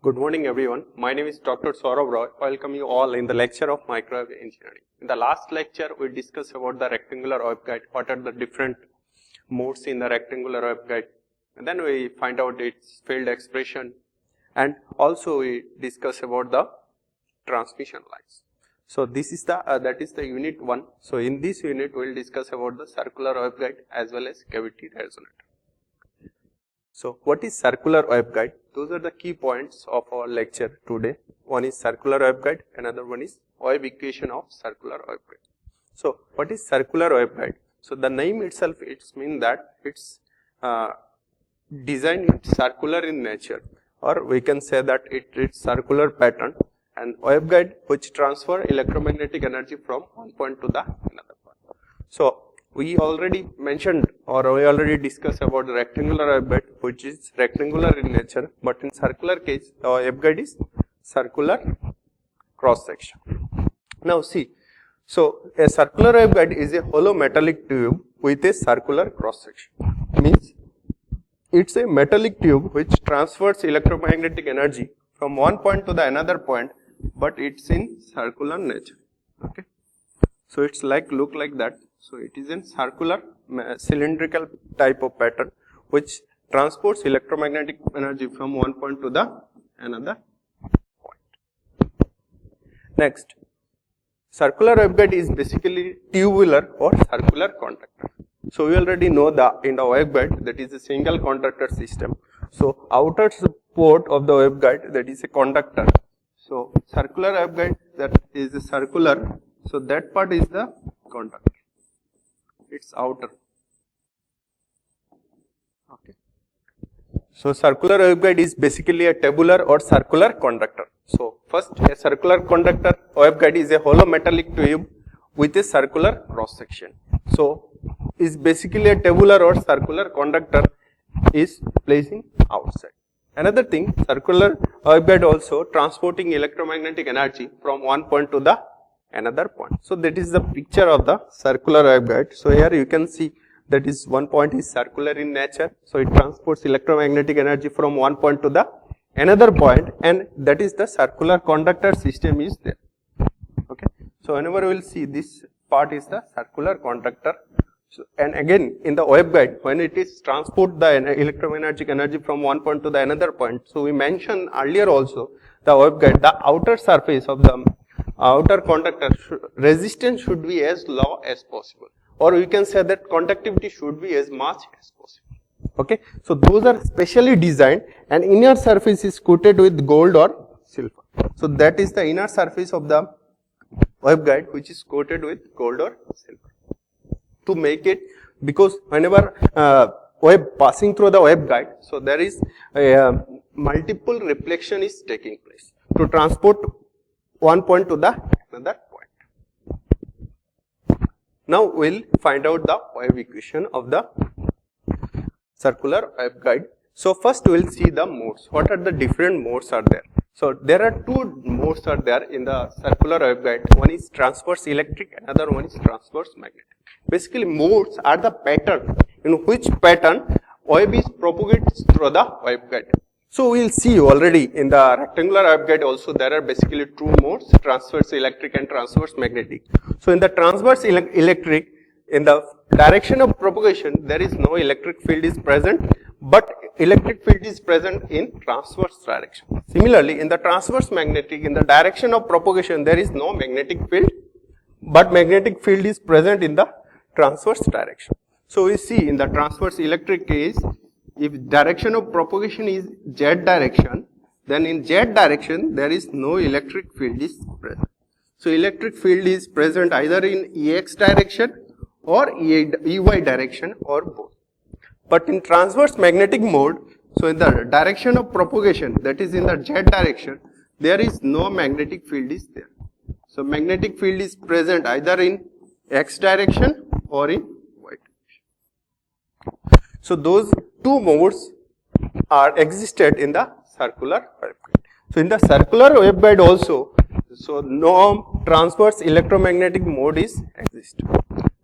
Good morning everyone. My name is Dr. Saurabh Roy. Welcome you all in the lecture of microwave engineering. In the last lecture, we discussed about the rectangular waveguide, what are the different modes in the rectangular waveguide, and then we find out its field expression, and also we discuss about the transmission lines. So this is the that is the unit 1. So in this unit, we will discuss about the circular waveguide as well as cavity resonator. So what is circular waveguide? Those are the key points of our lecture today. One is circular waveguide, another one is wave equation of circular waveguide. So what is circular waveguide? So the name itself, it's mean that it's designed circular in nature, or we can say that it's circular pattern and waveguide which transfer electromagnetic energy from one point to the another point. So we already mentioned or we already discussed about the rectangular waveguide, which is rectangular in nature, but in circular case the waveguide is circular cross section. Now see, so a circular waveguide is a hollow metallic tube with a circular cross section. Means it's a metallic tube which transfers electromagnetic energy from one point to the another point, but it's in circular nature. Okay, so it's like look like that. So it is in circular cylindrical type of pattern which transports electromagnetic energy from one point to the another point. Next, circular waveguide is basically tubular or circular conductor. So we already know that in the waveguide that is a single conductor system. So outer support of the waveguide, that is a conductor. So circular waveguide, that is a circular. So that part is the conductor. It's outer. Okay. So circular waveguide is basically a tubular or circular conductor. So first, a circular conductor waveguide is a hollow metallic tube with a circular cross section. So is basically a tubular or circular conductor is placing outside. Another thing, circular waveguide also transporting electromagnetic energy from one point to the another point. So that is the picture of the circular waveguide. So here you can see that is one point is circular in nature. So it transports electromagnetic energy from one point to the another point, and that is the circular conductor system is there. Okay. So whenever we will see this part is the circular conductor. So, and again in the waveguide, when it is transport the electromagnetic energy from one point to the another point. So we mentioned earlier also the waveguide, the outer surface of the outer conductor resistance should be as low as possible, or we can say that conductivity should be as much as possible. Okay, so those are specially designed, and inner surface is coated with gold or silver. So that is the inner surface of the waveguide which is coated with gold or silver to make it, because whenever wave passing through the waveguide, so there is a multiple reflection is taking place to transport one point to the another point. Now we will find out the wave equation of the circular waveguide. So first we will see the modes. What are the different modes are there? So there are two modes are there in the circular waveguide. One is transverse electric, another one is transverse magnetic. Basically modes are the pattern in which pattern wave is propagated through the waveguide. So we will see already in the rectangular waveguide also there are basically two modes, transverse electric and transverse magnetic. So in the transverse electric, in the direction of propagation there is no electric field is present, but electric field is present in transverse direction. Similarly in the transverse magnetic, in the direction of propagation there is no magnetic field, but magnetic field is present in the transverse direction. So we see in the transverse electric case, if direction of propagation is z direction, then in z direction there is no electric field is present. So electric field is present either in ex direction or ey direction or both. But in transverse magnetic mode, so in the direction of propagation, that is in the z direction, there is no magnetic field is there. So magnetic field is present either in x direction or in y direction. So those two modes are existed in the circular waveguide. So in the circular waveguide also, so no transverse electromagnetic mode is exist,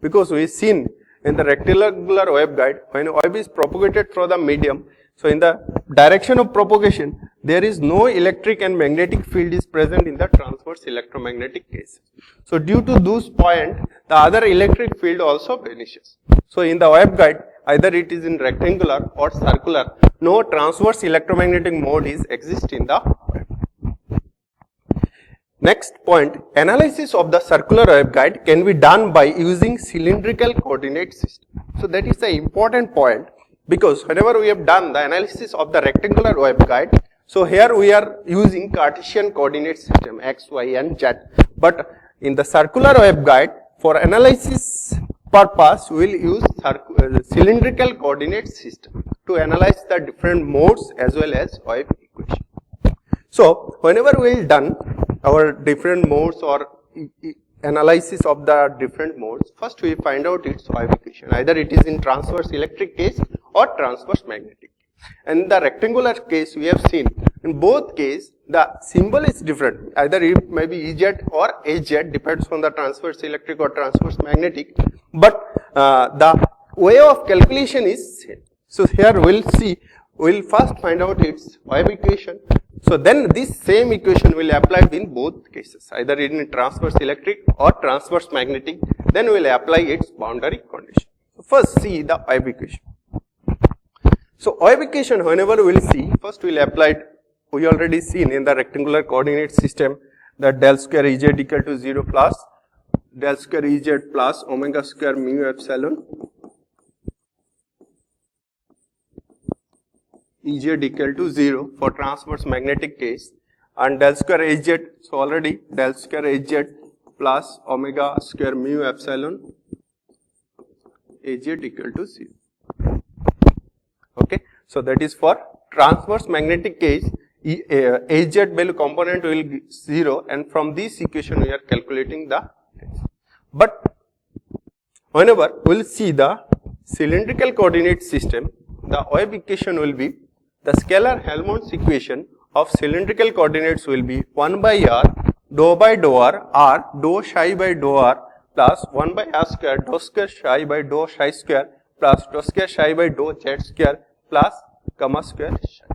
because we seen in the rectangular waveguide when wave is propagated through the medium, so in the direction of propagation there is no electric and magnetic field is present in the transverse electromagnetic case. So due to those point, the other electric field also vanishes. So in the waveguide, either it is in rectangular or circular, no transverse electromagnetic mode is exist in the waveguide. Next point, analysis of the circular waveguide can be done by using cylindrical coordinate system. So that is the important point, because whenever we have done the analysis of the rectangular waveguide, so here we are using Cartesian coordinate system x, y and z, but in the circular waveguide, for analysis purpose we will use cylindrical coordinate system to analyze the different modes as well as wave equation. So whenever we will done our different modes or analysis of the different modes, first we find out its wave equation, either it is in transverse electric case or transverse magnetic. And in the rectangular case, we have seen in both cases the symbol is different, either it may be Ez or Hz, depends on the transverse electric or transverse magnetic, but the way of calculation is same. So here we will see, we will first find out its wave equation. So then this same equation will apply in both cases, either in transverse electric or transverse magnetic, then we will apply its boundary condition. So first see the wave equation. So wave equation whenever we will see, first we will apply it, we already seen in the rectangular coordinate system that del square Ez equal to 0 plus del square Ez plus omega square mu epsilon Ez equal to 0 for transverse magnetic case, and del square Az, so already del square Az plus omega square mu epsilon Az equal to 0. Okay, so that is for transverse magnetic case, Az value component will be 0, and from this equation we are calculating the. But whenever we will see the cylindrical coordinate system, the wave equation will be the scalar Helmholtz equation of cylindrical coordinates will be 1 by r dou by dou r dou psi by dou r plus 1 by r square dou square psi by dou psi square plus dou square psi by dou z square plus gamma square psi.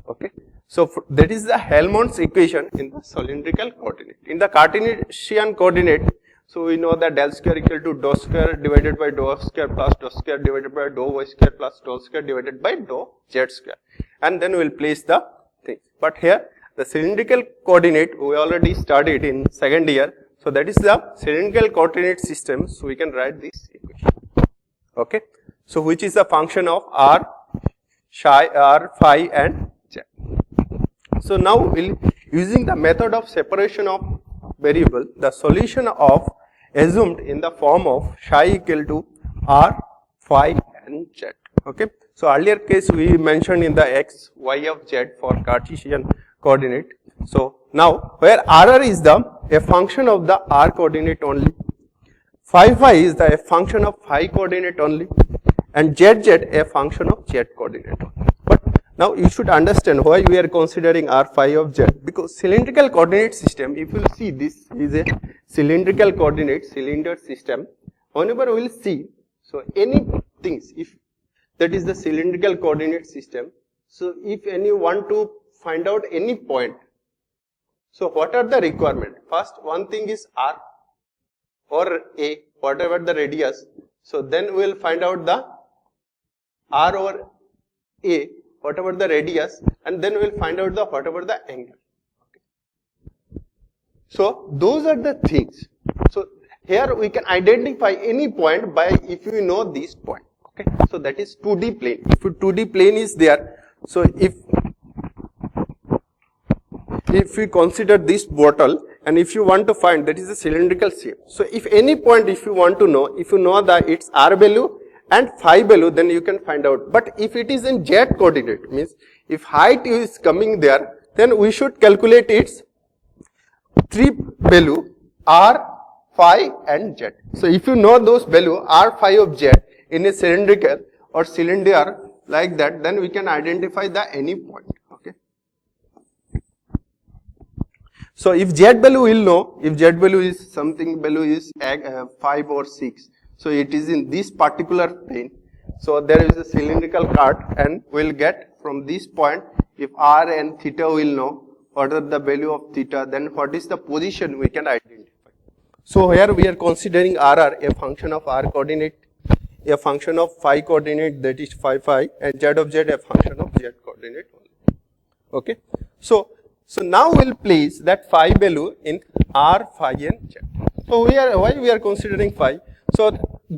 Okay. So that is the Helmholtz equation in the cylindrical coordinate. In the Cartesian coordinate, so we know that del square equal to dou square divided by dou f square plus dou square divided by dou y square plus dou square divided by dou z square, and then we will place the things. But here the cylindrical coordinate we already studied in second year, so that is the cylindrical coordinate system, so we can write this equation. Okay. So which is the function of r, phi and z. So now we'll using the method of separation of variable, the solution of assumed in the form of psi equal to r, phi and z. Okay. So earlier case we mentioned in the x, y of z for Cartesian coordinate. So now where r is a function of the r coordinate only, phi is a function of phi coordinate only, and z a function of z coordinate only. But now you should understand why we are considering r phi of z, because cylindrical coordinate system, if you see this is a cylindrical coordinate cylinder system, whenever we will see, so any things, if that is the cylindrical coordinate system, so if any want to find out any point, so what are the requirement? First one thing is r or a, whatever the radius, so then we will find out the r or a, whatever the radius, and then we will find out the whatever the angle. Okay. So those are the things. So here we can identify any point by if you know this point. Okay. So that is 2D plane. If 2D plane is there, so if we consider this bottle, and if you want to find, that is a cylindrical shape. So if any point if you want to know, if you know that its r value and phi value, then you can find out. But if it is in z coordinate, means if height is coming there, then we should calculate its three value r, phi and z. So if you know those value r, phi of z in a cylindrical or cylinder like that, then we can identify the any point. Okay. So if z value will know, if z value is something value is 5 or 6, so it is in this particular plane. So there is a cylindrical cart, and we will get from this point if r and theta will know, what are the value of theta, then what is the position we can identify. So here we are considering RR a function of r coordinate, a function of phi coordinate, that is phi phi, and z of z a function of z coordinate only. Okay. So now we'll place that phi value in r, phi and z. So why we are considering phi? So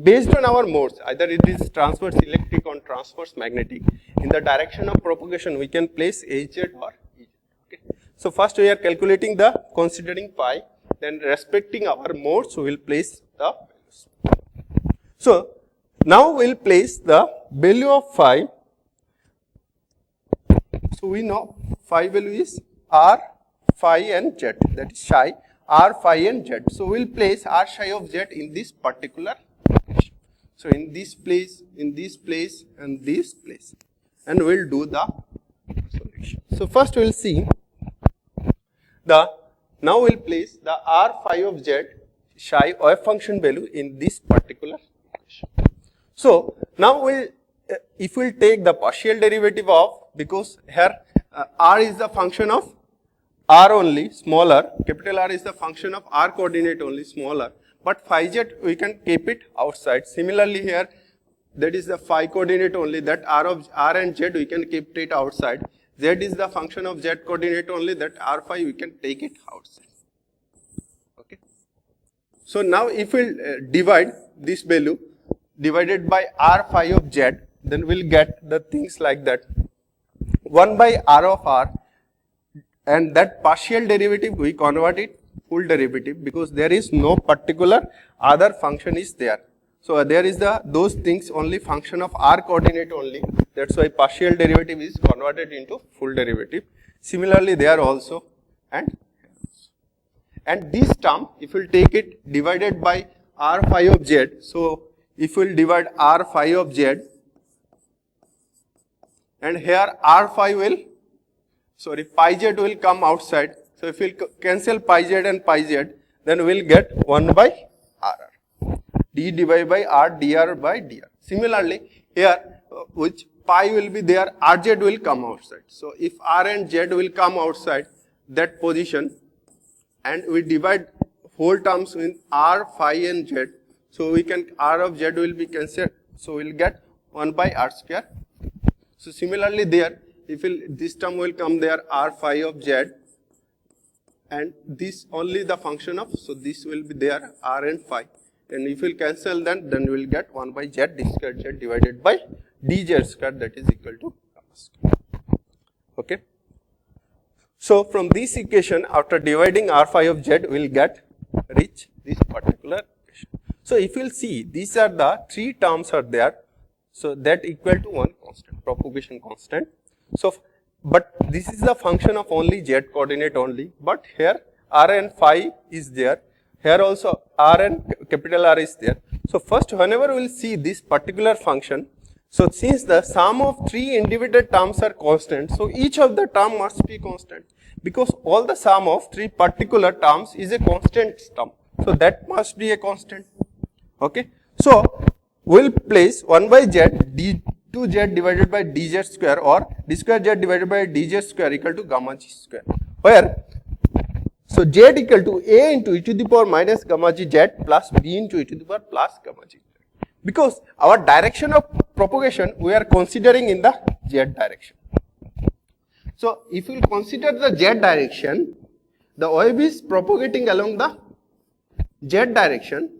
based on our modes, either it is transverse electric or transverse magnetic, in the direction of propagation we can place Hz or Ez. Okay. So first we are calculating the considering phi, then respecting our modes we will place the values. So now we will place the value of phi. So we know phi value is r, phi and z, that is psi, r, phi and z. So we will place r psi of z in this particular location. So in this place, in this place and this place, and we will do the solution. So first we will see now we will place the r phi of z psi of function value in this particular location. So now if we will take the partial derivative of, because here r is the function of r only, smaller, capital R is the function of r coordinate only, smaller, but phi z we can keep it outside. Similarly here, that is the phi coordinate only, that r and z we can keep it outside. Z is the function of z coordinate only, that r phi we can take it outside. Okay. So now if we divide this value divided by r phi of z, then we'll get the things like that, 1 by r of r, and that partial derivative we convert it full derivative, because there is no particular other function is there. So there is those things only function of r coordinate only, that's why partial derivative is converted into full derivative. Similarly there also, and this term if we will take it divided by r phi of z, so if we will divide r phi of z, and here r phi will, sorry, pi z will come outside. So if we will cancel pi z and pi z, then we will get 1 by r, d divided by r, dr by dr. Similarly here, which pi will be there, rz will come outside. So if r and z will come outside that position, and we divide whole terms with r, phi and z, so we can, r of z will be cancelled, so we will get 1 by r square. So similarly there, if this term will come there, r phi of z, and this only the function of, so this will be there, r and phi, and if we will cancel then we will get 1 by z d square z divided by dz square, that is equal to gamma square. Okay. So from this equation, after dividing r phi of z, we will reach this particular equation. So if you will see, these are the three terms are there, so that equal to one constant, propagation constant. So but this is the function of only z coordinate only, but here r and phi is there, here also r and capital R is there. So first whenever we will see this particular function, so since the sum of three individual terms are constant, so each of the term must be constant, because all the sum of three particular terms is a constant term, so that must be a constant. Okay. So we will place 1 by z d2z divided by dz square, or d square z divided by dz square equal to gamma g square, where so z equal to a into e to the power minus gamma g z plus b into e to the power plus gamma g z, because our direction of propagation we are considering in the z direction. So if we consider the z direction, the wave is propagating along the z direction.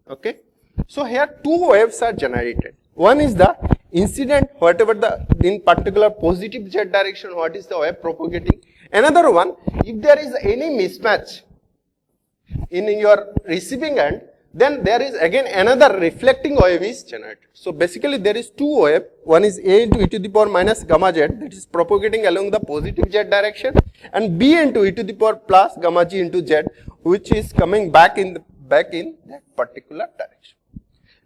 Okay. So here two waves are generated. One is the incident, whatever the in particular positive z direction, what is the wave propagating. Another one, if there is any mismatch in your receiving end, then there is again another reflecting wave is generated. So basically there is two wave, one is a into e to the power minus gamma z, that is propagating along the positive z direction, and b into e to the power plus gamma g into z, which is coming back in that particular direction.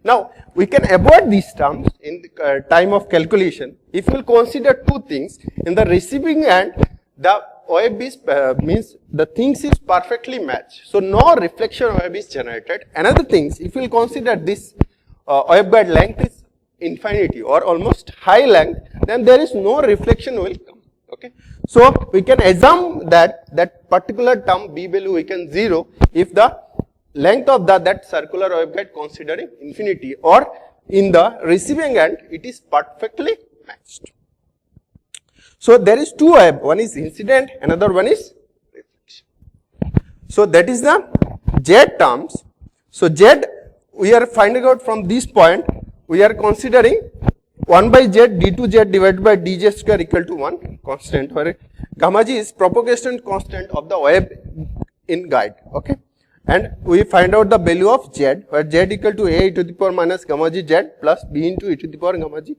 Now we can avoid these terms in the time of calculation if we will consider two things. In the receiving end, the wave is means the things is perfectly matched, so no reflection wave is generated. Another things, if we will consider this waveguide length is infinity or almost high length, then there is no reflection will come. Okay, so we can assume that particular term B value we can 0 if the length of that circular waveguide considering infinity, or in the receiving end it is perfectly matched. So there is two wave, one is incident, another one is reflection. So that is the Z terms. So Z we are finding out from this point, we are considering 1 by Z d2Z divided by dz square equal to 1 constant, where gamma g is propagation constant of the wave in guide. Okay, and we find out the value of Z, where Z equal to a e to the power minus gamma g Z plus b into e to the power gamma g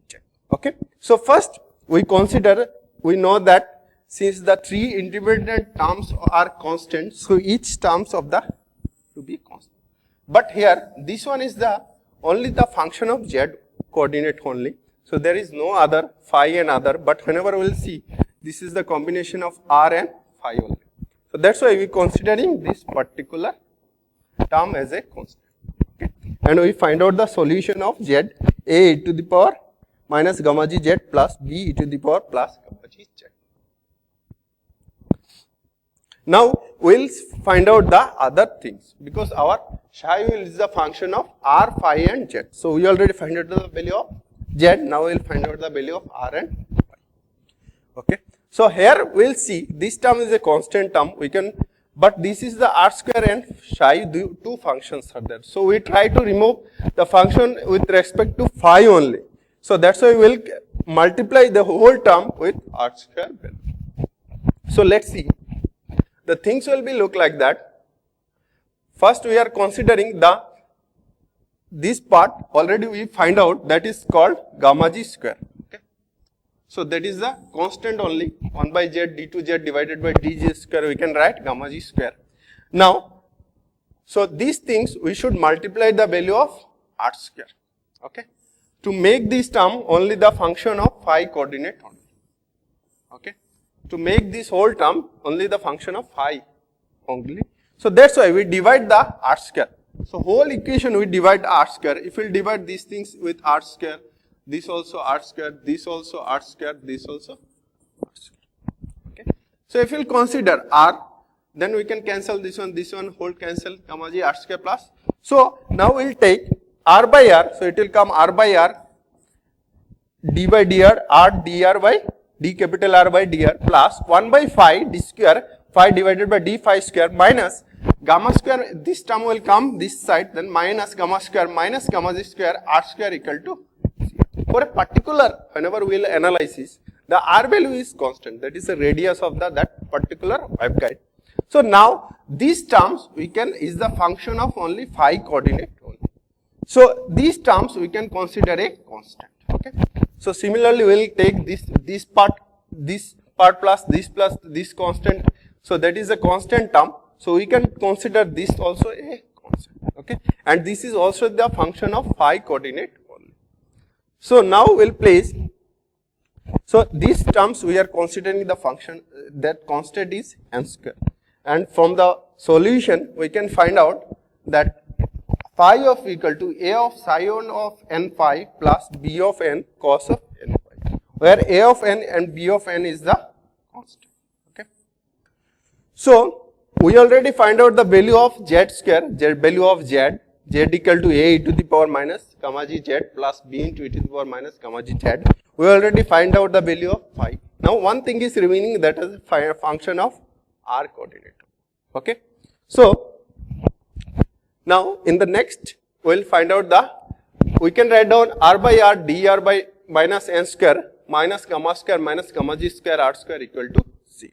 Z. Okay, so first we consider, we know that since the three independent terms are constant, so each terms of the to be constant. But here this one is the only the function of Z coordinate only. So there is no other phi and other, but whenever we will see, this is the combination of r and phi only. So that's why we considering this particular term as a constant. Okay. And we find out the solution of Z, a e to the power minus gamma g Z plus b e to the power plus gamma g Z. Now we will find out the other things, because our psi is the function of r, phi and Z. So we already find out the value of Z, now we will find out the value of r and phi. Okay. So here we will see this term is a constant term, we can, but this is the r square and psi, two functions are there. So we try to remove the function with respect to phi only. So that's why we will multiply the whole term with r square value. So let's see. The things will be look like that. First we are considering this part, already we find out, that is called gamma g square. Okay. So that is the constant only, 1 by Z d2Z divided by dz square, we can write gamma g square. Now, so these things we should multiply the value of r square. Okay. To make this term only the function of phi coordinate only. Okay. To make this whole term only the function of phi only. So that's why we divide the r square. So whole equation we divide r square. If we divide these things with r square, this also r square, this also r square, this also r square. Okay. So if we consider r, then we can cancel this one whole cancel, gamma g r square plus. So now we'll take r by r, so it will come r by r, d by dr, r dr by d capital R by dr plus 1 by phi d square, phi divided by d phi square minus gamma square, this term will come this side, then minus gamma square minus gamma g square r square equal to 0. For a particular, whenever we will analysis, the r value is constant, that is the radius of that particular waveguide. So now these terms we can is the function of only phi coordinate only. So these terms we can consider a constant. Okay. So similarly we will take this part plus this constant. So that is a constant term. So we can consider this also a constant. Okay. And this is also the function of phi coordinate only. So now we will place. So these terms we are considering the function, that constant is n square. And from the solution we can find out that phi of equal to a of psion of n phi plus b of n cos of n phi, where a of n and b of n is the constant. Okay. So we already find out the value of z square, value of z equal to a e to the power minus gamma g z plus b into e to the power minus gamma g z. We already find out the value of phi. Now one thing is remaining, that is a function of r coordinate. Okay. So now in the next we will find out we can write down r by r dr by minus n square minus gamma g square r square equal to 0.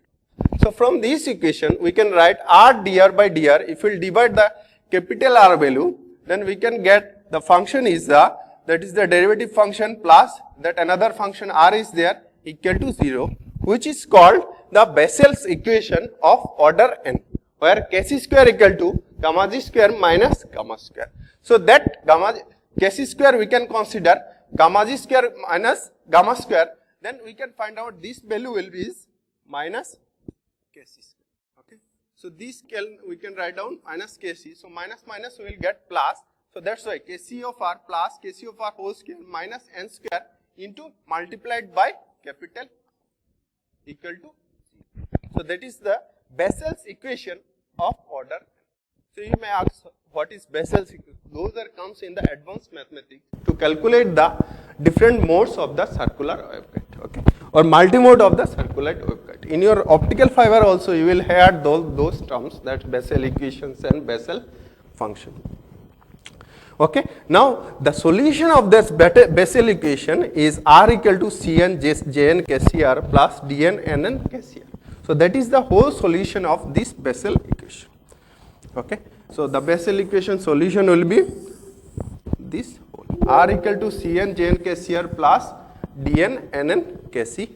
So from this equation we can write r dr by dr. If we will divide the capital R value, then we can get the function is that is the derivative function plus that another function r is there equal to 0, which is called the Bessel's equation of order n, where kc square equal to gamma g square minus gamma square. So that kc square we can consider gamma g square minus gamma square, then we can find out this value will be minus kc square. Okay. So this we can write down minus kc. So minus we will get plus. So that's why kc of r plus kc of r whole square minus n square into multiplied by capital. equal to 0. So that is the Bessel's equation of order. So you may ask, what is Bessel's equation? Those are comes in the advanced mathematics to calculate the different modes of the circular waveguide, okay, or multimode of the circular waveguide. In your optical fiber also you will hear those terms, that Bessel equations and Bessel function. Okay. Now the solution of this Bessel equation is R equal to Cn Jn Kcr plus Dn Nn Kcr. So that is the whole solution of this Bessel equation. Okay. So the Bessel equation solution will be this whole R equal to Cn Jn Kcr plus Dn Nn Kcr.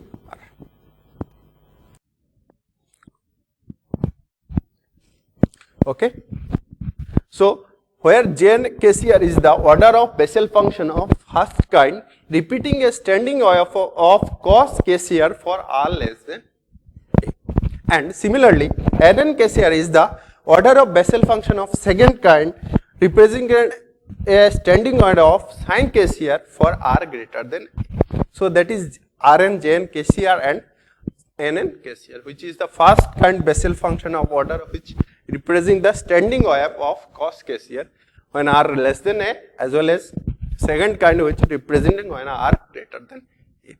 Okay. So where Jn Kcr is the order of Bessel function of first kind, repeating a standing wave of cos Kcr for r less than a. And similarly, Nn Kcr is the order of Bessel function of second kind, representing a standing order of sin Kcr for r greater than a. So that is Rn Jn Kcr and Nn Kcr, which is the first kind Bessel function of order which representing the standing wave of cos Kcr when r less than a, as well as second kind which representing when r greater than a.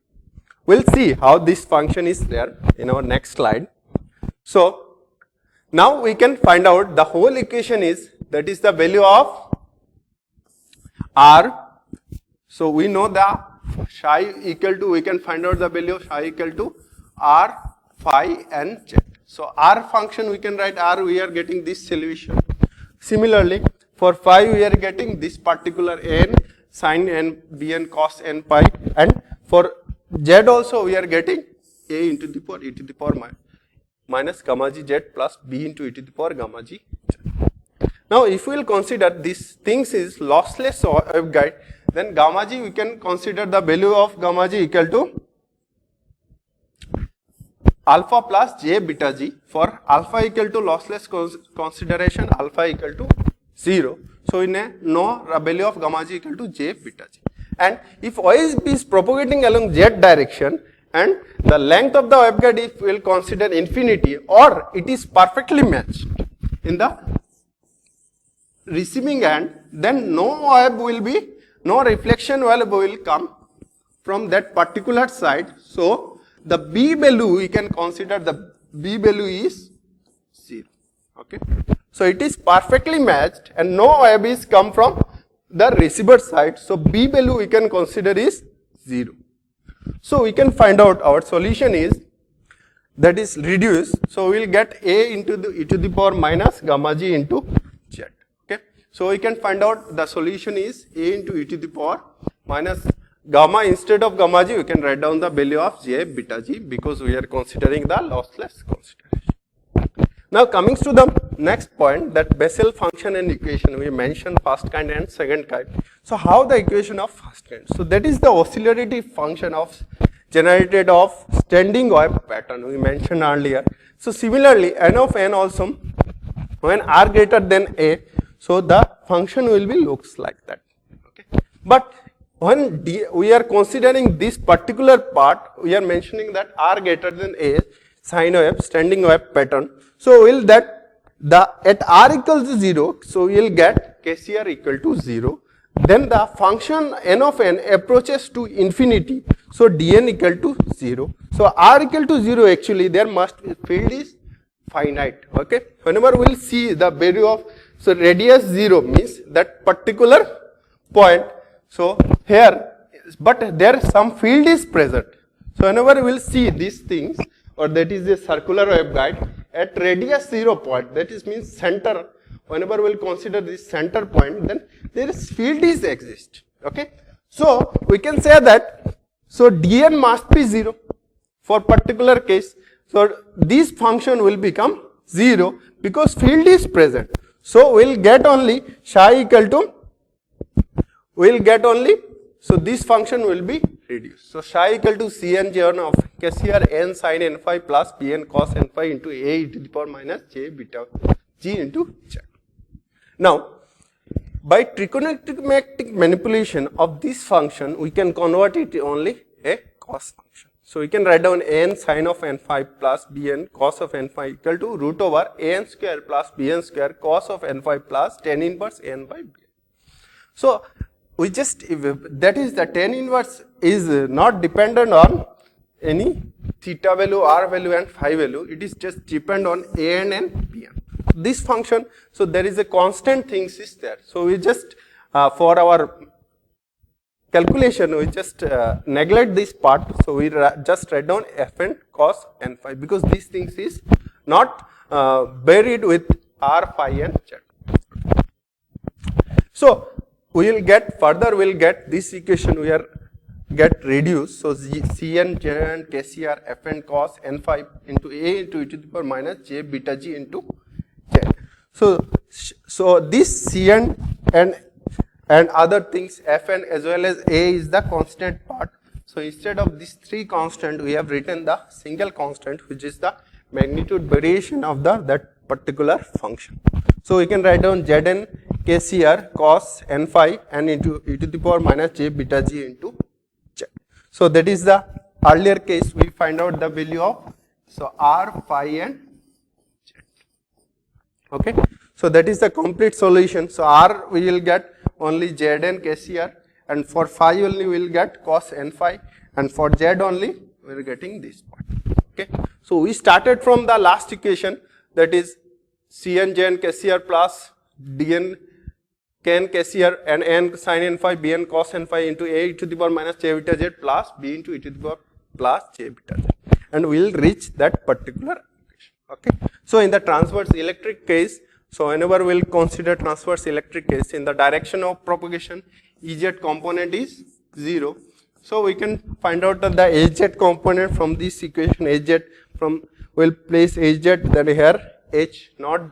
We'll see how this function is there in our next slide. So now we can find out the whole equation is, that is the value of r. So we know the psi equal to, we can find out the value of psi equal to r, phi and z. So r function we can write r, we are getting this solution. Similarly, for phi we are getting this particular n sin n, bn cos n pi, and for z also we are getting a into the power e to the power minus gamma g z plus b into e to the power gamma g z. Now if we will consider these things is lossless waveguide, then gamma g we can consider the value of gamma g equal to alpha plus j beta g. For alpha equal to lossless consideration, alpha equal to 0. So we know the value of gamma g equal to j beta g. And if wave is propagating along z direction and the length of the waveguide if we will consider infinity, or it is perfectly matched in the receiving end, then no wave will be, no reflection wave will come from that particular side. So the B value we can consider, the B value is 0. Okay. So it is perfectly matched and no wave is come from the receiver side. So B value we can consider is 0. So we can find out our solution is, that is reduced. So we will get a into the e to the power minus gamma g into z. Okay. So we can find out the solution is a into e to the power minus gamma, instead of gamma g we can write down the value of j beta g, because we are considering the lossless consideration. Now coming to the next point, that Bessel function and equation, we mentioned first kind and second kind. So how the equation of first kind? So that is the oscillatory function of generated of standing wave pattern we mentioned earlier. So similarly n of n also, when r greater than a, so the function will be looks like that. Okay. But when we are considering this particular part, we are mentioning that r greater than a sine wave, standing wave pattern. So we'll that the at r equals to 0, so we will get Kcr equal to 0. Then the function n of n approaches to infinity, so dn equal to 0. So r equal to 0, actually there must be, field is finite. Okay. Whenever we will see the value of, so radius 0 means that particular point. So here, but there some field is present. So whenever we will see these things, or that is a circular waveguide at radius 0 point, that is means center, whenever we will consider this center point, then there is field is exist. Okay. So we can say that, so dn must be 0 for particular case. So this function will become 0 because field is present. So we will get only psi equal to, we will get only, so this function will be reduced. So psi equal to Cn J1 of Kcr n sin n phi plus Bn cos n phi into a e to the power minus j beta g into z. Now by trigonometric manipulation of this function, we can convert it only a cos function. So we can write down an sine of n phi plus bn cos of n phi equal to root over an square plus bn square cos of n phi plus tan inverse n by bn. So we just, that is the tan inverse is not dependent on any theta value, r value and phi value, it is just depend on an and bn. This function, so there is a constant things is there. So we just for our calculation we just neglect this part, so we just write down fn cos n phi because these things is not buried with r, phi and z. So we will get further, we will get this equation we are get reduced. So Cn, Jn, Kcr, Fn cos n phi into a into e to the power minus j beta g into j. So this Cn and other things Fn as well as a is the constant part. So instead of these three constant, we have written the single constant, which is the magnitude variation of that particular function. So we can write down Zn Kcr cos n phi and into e to the power minus j beta g into j. So that is the earlier case, we find out the value of so r, phi and z. Okay. So that is the complete solution. So r we will get only Zn Kcr, and for phi only we will get cos n phi, and for z only we are getting this part. Okay. So we started from the last equation, that is Cn Jn Kcr plus Dn Kn Kcr and n sin n phi bn cos n phi into a e to the power minus j beta z plus b into e to the power plus j beta z, and we will reach that particular equation. Okay. So in the transverse electric case, so whenever we will consider transverse electric case, in the direction of propagation Ez component is 0. So we can find out that the Az component from this equation, Az from, we will place Az, then here H not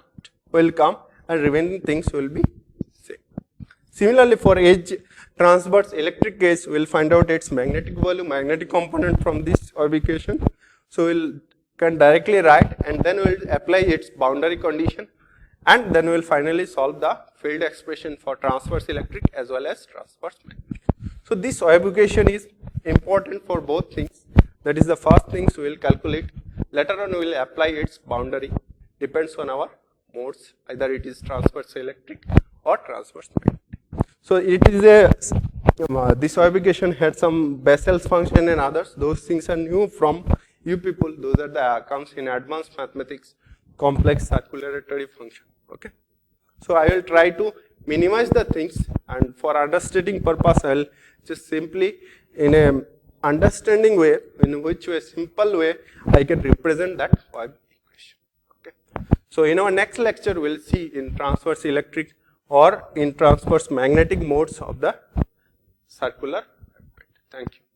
will come and remaining things will be same. Similarly for edge transverse electric case, we will find out its magnetic volume, magnetic component from this equation. So we will can directly write, and then we will apply its boundary condition, and then we will finally solve the field expression for transverse electric as well as transverse magnetic. So this equation is important for both things. That is the first things we will calculate. Later on we will apply its boundary, depends on our modes, either it is transverse electric or transverse magnetic. So it is a this equation had some Bessel's function and others. Those things are new from you people. Those are the comes in advanced mathematics, complex circulatory function. Okay. So I will try to minimize the things, and for understanding purpose I will just simply in a understanding way, in which way simple way I can represent that equation. Okay. So in our next lecture we will see in transverse electric or in transverse magnetic modes of the circular. Thank you.